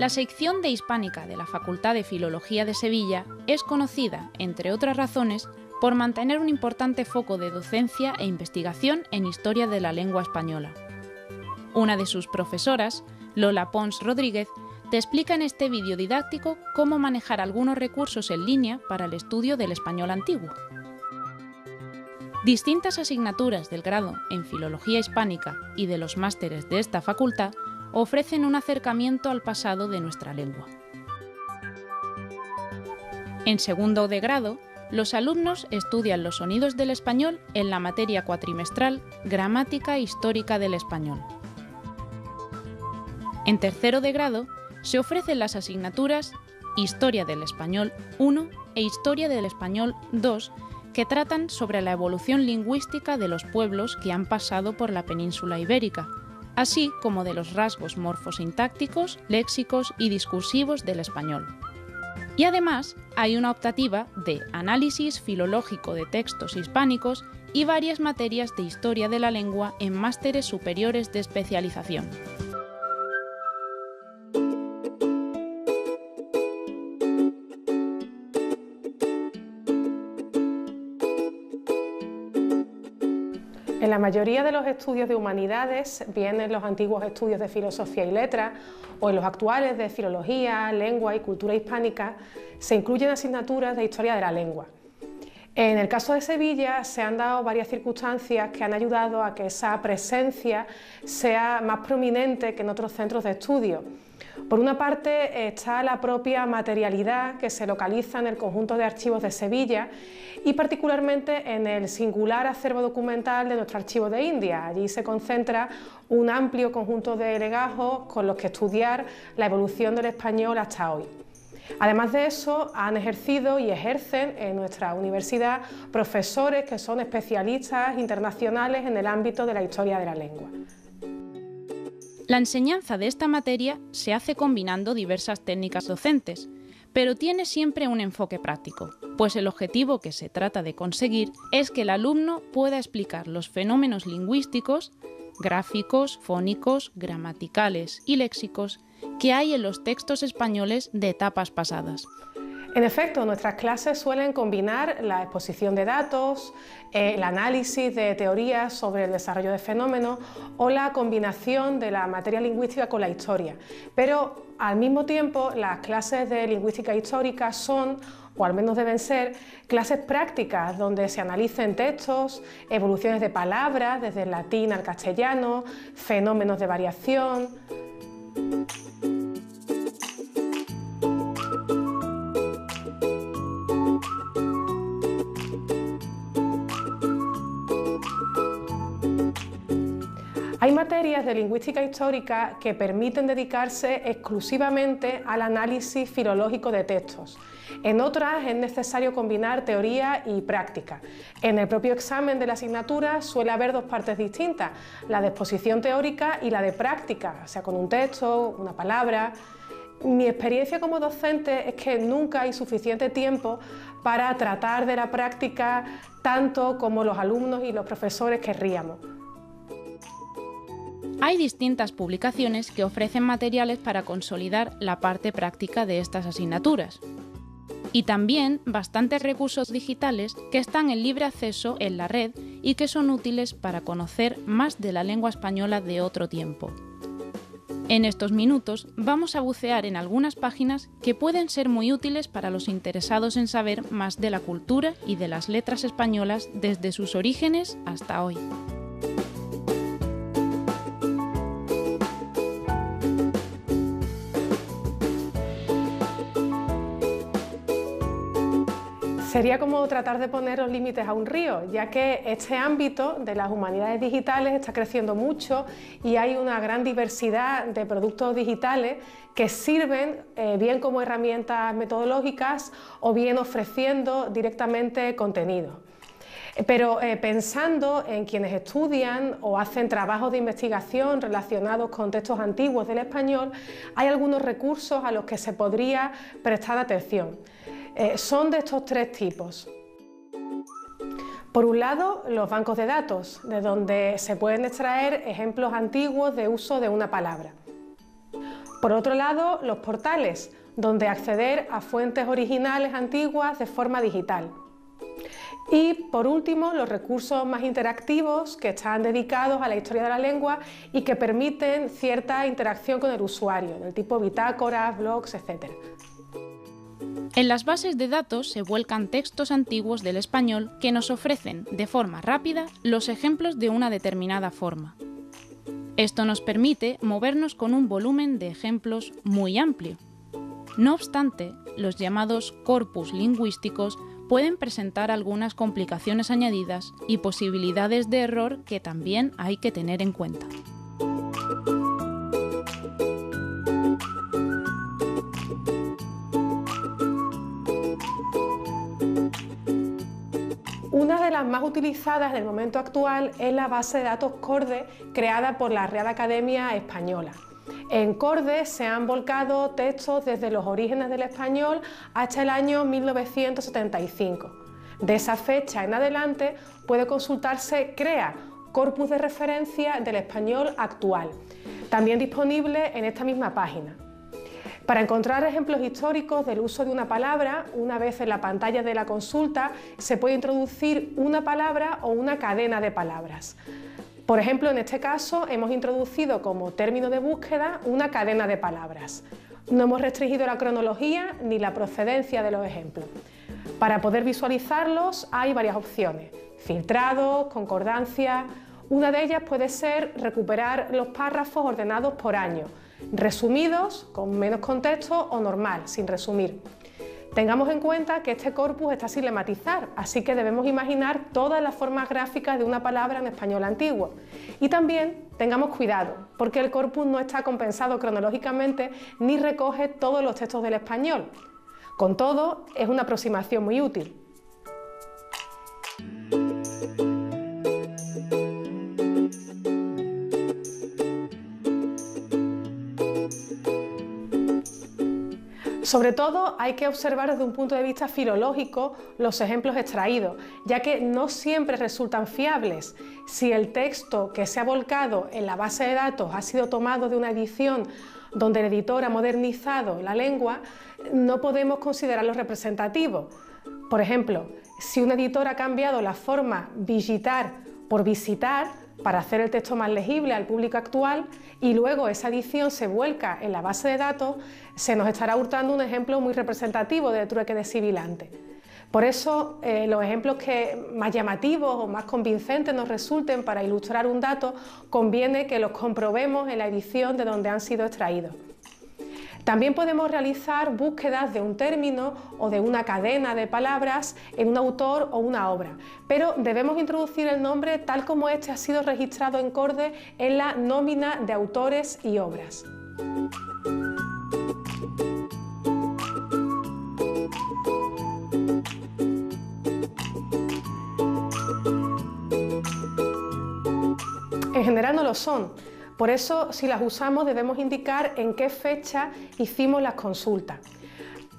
La sección de Hispánica de la Facultad de Filología de Sevilla es conocida, entre otras razones, por mantener un importante foco de docencia e investigación en historia de la lengua española. Una de sus profesoras, Lola Pons Rodríguez, te explica en este vídeo didáctico cómo manejar algunos recursos en línea para el estudio del español antiguo. Distintas asignaturas del grado en Filología Hispánica y de los másteres de esta facultad ofrecen un acercamiento al pasado de nuestra lengua. En segundo de grado, los alumnos estudian los sonidos del español en la materia cuatrimestral Gramática Histórica del Español. En tercero de grado, se ofrecen las asignaturas Historia del Español 1 e Historia del Español 2, que tratan sobre la evolución lingüística de los pueblos que han pasado por la península ibérica, así como de los rasgos morfosintácticos, léxicos y discursivos del español. Y además hay una optativa de análisis filológico de textos hispánicos y varias materias de historia de la lengua en másteres superiores de especialización. En la mayoría de los estudios de humanidades, bien en los antiguos estudios de filosofía y letras o en los actuales de filología, lengua y cultura hispánica, se incluyen asignaturas de historia de la lengua. En el caso de Sevilla se han dado varias circunstancias que han ayudado a que esa presencia sea más prominente que en otros centros de estudio. Por una parte está la propia materialidad que se localiza en el conjunto de archivos de Sevilla y particularmente en el singular acervo documental de nuestro archivo de India. Allí se concentra un amplio conjunto de legajos con los que estudiar la evolución del español hasta hoy. Además de eso, han ejercido y ejercen en nuestra universidad profesores que son especialistas internacionales en el ámbito de la historia de la lengua. La enseñanza de esta materia se hace combinando diversas técnicas docentes, pero tiene siempre un enfoque práctico, pues el objetivo que se trata de conseguir es que el alumno pueda explicar los fenómenos lingüísticos, gráficos, fónicos, gramaticales y léxicos que hay en los textos españoles de etapas pasadas. En efecto, nuestras clases suelen combinar la exposición de datos, el análisis de teorías sobre el desarrollo de fenómenos o la combinación de la materia lingüística con la historia. Pero al mismo tiempo, las clases de lingüística histórica son, o al menos deben ser, clases prácticas donde se analicen textos, evoluciones de palabras desde el latín al castellano, fenómenos de variación. Hay materias de lingüística histórica que permiten dedicarse exclusivamente al análisis filológico de textos. En otras es necesario combinar teoría y práctica. En el propio examen de la asignatura suele haber dos partes distintas, la de exposición teórica y la de práctica, o sea, con un texto, una palabra. Mi experiencia como docente es que nunca hay suficiente tiempo para tratar de la práctica tanto como los alumnos y los profesores querríamos. Hay distintas publicaciones que ofrecen materiales para consolidar la parte práctica de estas asignaturas. Y también bastantes recursos digitales que están en libre acceso en la red y que son útiles para conocer más de la lengua española de otro tiempo. En estos minutos vamos a bucear en algunas páginas que pueden ser muy útiles para los interesados en saber más de la cultura y de las letras españolas desde sus orígenes hasta hoy. Sería como tratar de poner los límites a un río, ya que este ámbito de las humanidades digitales está creciendo mucho y hay una gran diversidad de productos digitales que sirven bien como herramientas metodológicas o bien ofreciendo directamente contenido. Pero pensando en quienes estudian o hacen trabajos de investigación relacionados con textos antiguos del español, hay algunos recursos a los que se podría prestar atención. Son de estos tres tipos. Por un lado, los bancos de datos, de donde se pueden extraer ejemplos antiguos de uso de una palabra. Por otro lado, los portales, donde acceder a fuentes originales antiguas de forma digital. Y por último, los recursos más interactivos que están dedicados a la historia de la lengua y que permiten cierta interacción con el usuario, del tipo bitácoras, blogs, etc. En las bases de datos se vuelcan textos antiguos del español que nos ofrecen de forma rápida los ejemplos de una determinada forma. Esto nos permite movernos con un volumen de ejemplos muy amplio. No obstante, los llamados corpus lingüísticos pueden presentar algunas complicaciones añadidas y posibilidades de error que también hay que tener en cuenta. Una de las más utilizadas en el momento actual es la base de datos CORDE creada por la Real Academia Española. En CORDE se han volcado textos desde los orígenes del español hasta el año 1975. De esa fecha en adelante puede consultarse CREA, corpus de referencia del español actual, también disponible en esta misma página. Para encontrar ejemplos históricos del uso de una palabra, una vez en la pantalla de la consulta, se puede introducir una palabra o una cadena de palabras. Por ejemplo, en este caso hemos introducido como término de búsqueda una cadena de palabras. No hemos restringido la cronología ni la procedencia de los ejemplos. Para poder visualizarlos hay varias opciones: filtrados, concordancia. Una de ellas puede ser recuperar los párrafos ordenados por año, resumidos, con menos contexto, o normal, sin resumir. Tengamos en cuenta que este corpus está sin lematizar, así que debemos imaginar todas las formas gráficas de una palabra en español antiguo. Y también tengamos cuidado, porque el corpus no está compensado cronológicamente ni recoge todos los textos del español. Con todo, es una aproximación muy útil. Sobre todo hay que observar desde un punto de vista filológico los ejemplos extraídos, ya que no siempre resultan fiables. Si el texto que se ha volcado en la base de datos ha sido tomado de una edición donde el editor ha modernizado la lengua, no podemos considerarlo representativo. Por ejemplo, si un editor ha cambiado la forma visitar por visitar, para hacer el texto más legible al público actual, y luego esa edición se vuelca en la base de datos, se nos estará hurtando un ejemplo muy representativo de trueque de sibilante. Por eso, los ejemplos que más llamativos o más convincentes nos resulten para ilustrar un dato, conviene que los comprobemos en la edición de donde han sido extraídos. También podemos realizar búsquedas de un término o de una cadena de palabras en un autor o una obra, pero debemos introducir el nombre tal como este ha sido registrado en CORDE en la nómina de autores y obras. En general no lo son. Por eso, si las usamos, debemos indicar en qué fecha hicimos las consultas.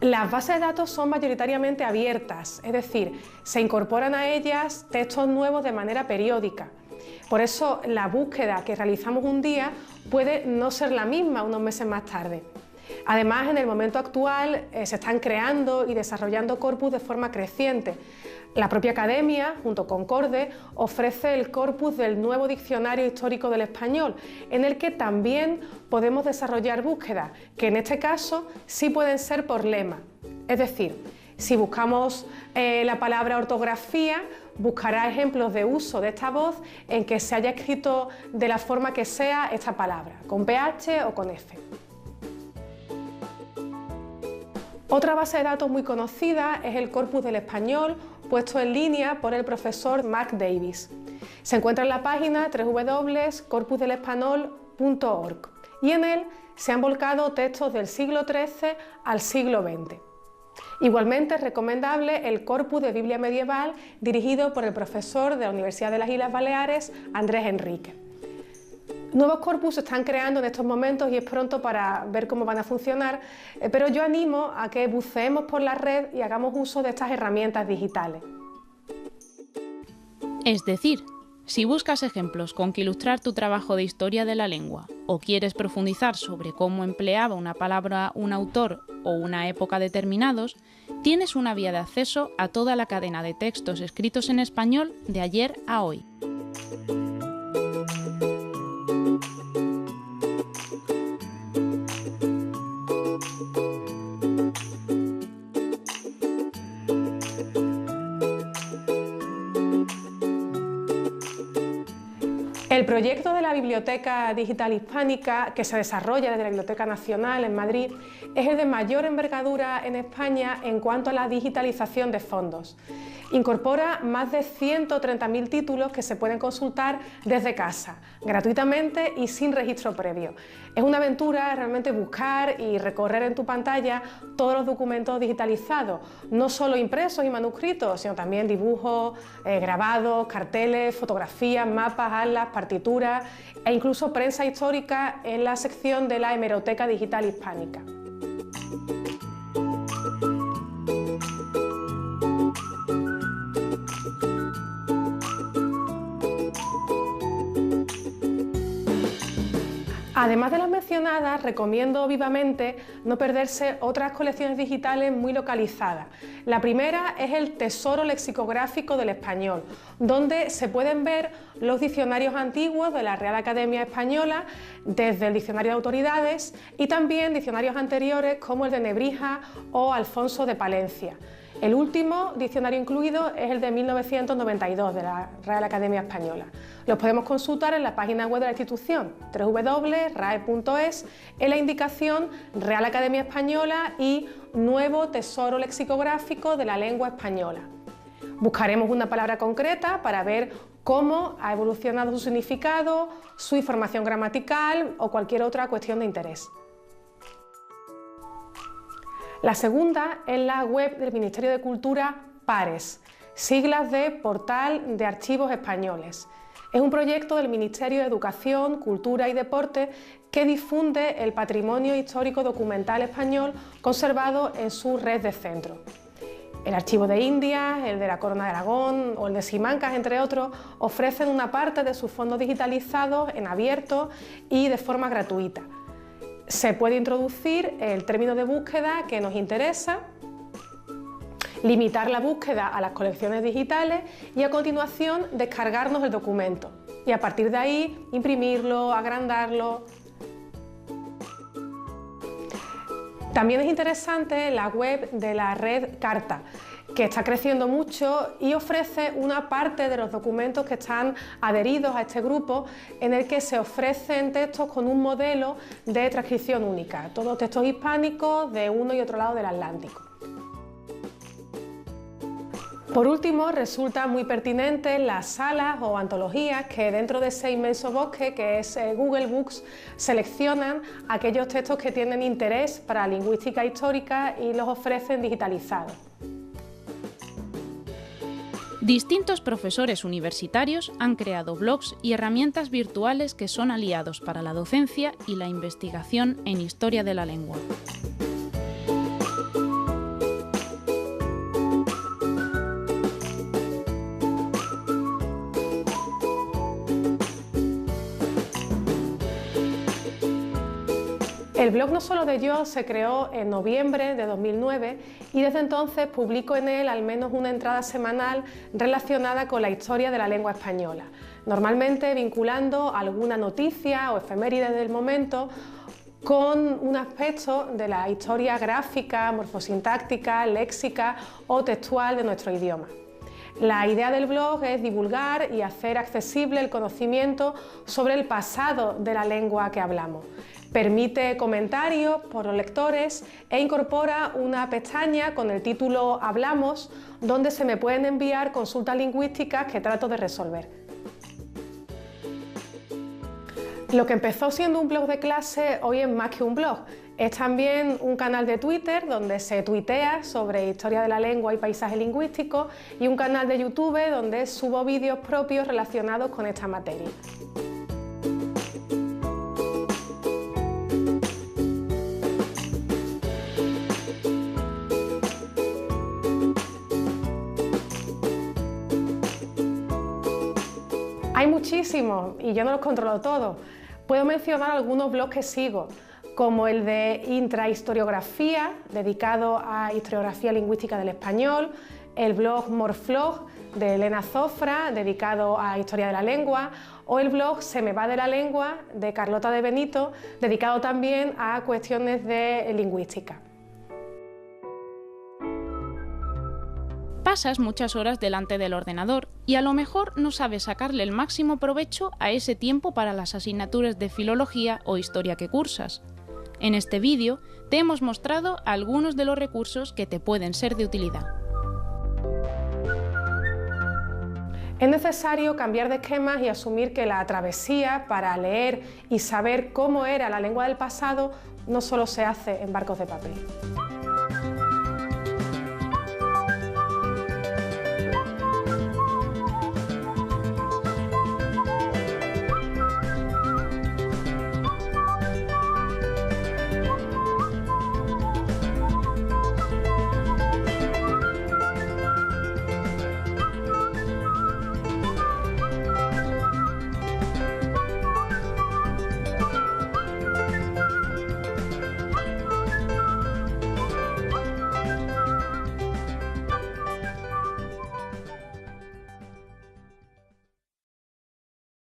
Las bases de datos son mayoritariamente abiertas, es decir, se incorporan a ellas textos nuevos de manera periódica. Por eso, la búsqueda que realizamos un día puede no ser la misma unos meses más tarde. Además, en el momento actual se están creando y desarrollando corpus de forma creciente. La propia Academia, junto con CORDE, ofrece el corpus del nuevo Diccionario Histórico del Español, en el que también podemos desarrollar búsquedas, que en este caso sí pueden ser por lema. Es decir, si buscamos la palabra ortografía, buscará ejemplos de uso de esta voz en que se haya escrito de la forma que sea esta palabra, con PH o con F. Otra base de datos muy conocida es el Corpus del Español, puesto en línea por el profesor Mark Davis. Se encuentra en la página www.corpusdelespanol.org y en él se han volcado textos del siglo XIII al siglo XX. Igualmente es recomendable el Corpus de Biblia Medieval dirigido por el profesor de la Universidad de las Islas Baleares, Andrés Enrique. Nuevos corpus se están creando en estos momentos y es pronto para ver cómo van a funcionar, pero yo animo a que buceemos por la red y hagamos uso de estas herramientas digitales. Es decir, Si buscas ejemplos con que ilustrar tu trabajo de historia de la lengua o quieres profundizar sobre cómo empleaba una palabra un autor o una época determinados, tienes una vía de acceso a toda la cadena de textos escritos en español de ayer a hoy. El proyecto de la Biblioteca Digital Hispánica, que se desarrolla desde la Biblioteca Nacional en Madrid, es el de mayor envergadura en España en cuanto a la digitalización de fondos. Incorpora más de 130.000 títulos que se pueden consultar desde casa, gratuitamente y sin registro previo. Es una aventura realmente buscar y recorrer en tu pantalla todos los documentos digitalizados, no solo impresos y manuscritos, sino también dibujos, grabados, carteles, fotografías, mapas, atlas, partituras e incluso prensa histórica en la sección de la Hemeroteca Digital Hispánica. Además de las mencionadas, recomiendo vivamente no perderse otras colecciones digitales muy localizadas. La primera es el Tesoro Lexicográfico del Español, donde se pueden ver los diccionarios antiguos de la Real Academia Española, desde el Diccionario de Autoridades y también diccionarios anteriores como el de Nebrija o Alfonso de Palencia. El último diccionario incluido es el de 1992 de la Real Academia Española. Los podemos consultar en la página web de la institución, www.rae.es, en la indicación Real Academia Española y Nuevo Tesoro Lexicográfico de la Lengua Española. Buscaremos una palabra concreta para ver cómo ha evolucionado su significado, su información gramatical o cualquier otra cuestión de interés. La segunda es la web del Ministerio de Cultura PARES, siglas de Portal de Archivos Españoles. Es un proyecto del Ministerio de Educación, Cultura y Deporte que difunde el patrimonio histórico documental español conservado en su red de centros. El Archivo de Indias, el de la Corona de Aragón o el de Simancas, entre otros, ofrecen una parte de sus fondos digitalizados en abierto y de forma gratuita. Se puede introducir el término de búsqueda que nos interesa, limitar la búsqueda a las colecciones digitales y a continuación descargarnos el documento y a partir de ahí imprimirlo, agrandarlo. También es interesante la web de la red Carta, que está creciendo mucho y ofrece una parte de los documentos que están adheridos a este grupo, en el que se ofrecen textos con un modelo de transcripción única, todos textos hispánicos de uno y otro lado del Atlántico. Por último, resulta muy pertinente las salas o antologías que dentro de ese inmenso bosque que es Google Books seleccionan aquellos textos que tienen interés para la lingüística histórica y los ofrecen digitalizados. Distintos profesores universitarios han creado blogs y herramientas virtuales que son aliados para la docencia y la investigación en historia de la lengua. El blog No Solo de Yo se creó en noviembre de 2009 y desde entonces publico en él al menos una entrada semanal relacionada con la historia de la lengua española, normalmente vinculando alguna noticia o efeméride del momento con un aspecto de la historia gráfica, morfosintáctica, léxica o textual de nuestro idioma. La idea del blog es divulgar y hacer accesible el conocimiento sobre el pasado de la lengua que hablamos. Permite comentarios por los lectores e incorpora una pestaña con el título Hablamos, donde se me pueden enviar consultas lingüísticas que trato de resolver. Lo que empezó siendo un blog de clase hoy es más que un blog. Es también un canal de Twitter donde se tuitea sobre historia de la lengua y paisaje lingüístico y un canal de YouTube donde subo vídeos propios relacionados con esta materia. Hay muchísimos y yo no los controlo todos. Puedo mencionar algunos blogs que sigo, como el de Intrahistoriografía, dedicado a historiografía lingüística del español, el blog Morflog de Elena Zofra, dedicado a historia de la lengua, o el blog Se me va de la lengua de Carlota de Benito, dedicado también a cuestiones de lingüística. Pasas muchas horas delante del ordenador y a lo mejor no sabes sacarle el máximo provecho a ese tiempo para las asignaturas de filología o historia que cursas. En este vídeo te hemos mostrado algunos de los recursos que te pueden ser de utilidad. Es necesario cambiar de esquemas y asumir que la travesía para leer y saber cómo era la lengua del pasado no solo se hace en barcos de papel.